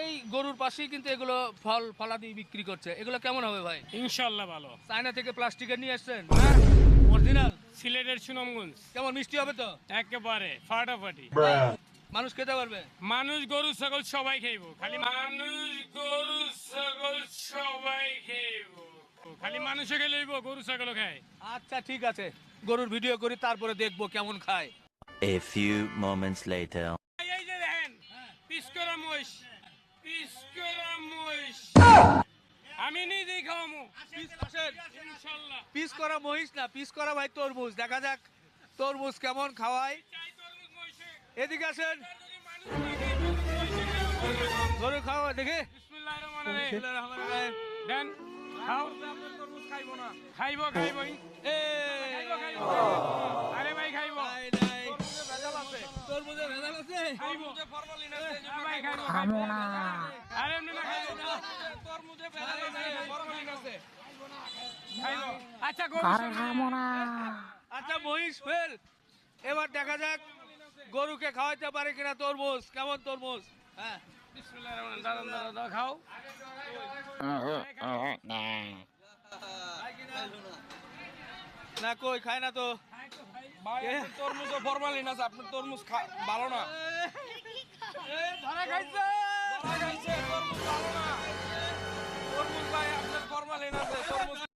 এই গরুর পাশেই কিন্তু এগুলো ফলাদি বিক্রি করছে, এগুলো কেমন হবে ভাই? ইনশাল্লাহ ভালো। চায়না থেকে প্লাস্টিকের নিয়ে আসছেন? হ্যাঁ, অরিজিনাল? সিলেটের সুনামগঞ্জ। কেমন মিষ্টি হবে তো? একেবারে ফাটাফাটি। মানুষ খেতে পারবে? মানুষ গরু ছাগল সবাই খাইব, খালি মানুষ গরু ছাগল সবাই খাইব, খালি মানুষে খেলেইব, গরু ছাগলও খায়। আচ্ছা ঠিক আছে, গরুর ভিডিও করি তারপরে দেখবো কেমন খায়। A few moments later. এই যে দেখেন, পিস করা মহিষ, পিস করা মহিষ। আমি নিজেই খাওয়ামু ইনশাল্লাহ। পিস করা মহিষ না, পিস করা ভাই তরমুজ। দেখা যাক তরমুজ কেমন খাওয়ায়। চাই তরমুজ মহিষে। এদিকে আসেন, যদি মানুষ না খায়, তরমুজ মহিষে খাওয়াবো। গরু খাওয়া দেখে। বিসমিল্লাহির রহমানির রহিম। দেন খাও। খাইব খাইব খাইব। আরে ভাই খাইব। তরমুজে ভেজাল আছে? খাইব। ভাই খাইব খাইব। আরে এমনি না খাইব। খাইব। আচ্ছা গরু আচ্ছা মহিষ ফেল। এবার দেখা যাক গরুকে খাওয়াইতে পারে কিনা তরমুজ। কেমন তরমুজ? হ্যাঁ বিসমিল্লাহির রহমানির রহিম। দাঁড়ান খাও। না কই খায় না তো। ভাই তরমুজও ফরমালিন আছে, আপনার তরমুজ ভালো না। ধরা খাইছে। তরমুজ ভালো না। তরমুজ ভাই আপনার ফরমালিন আছে, তরমুজ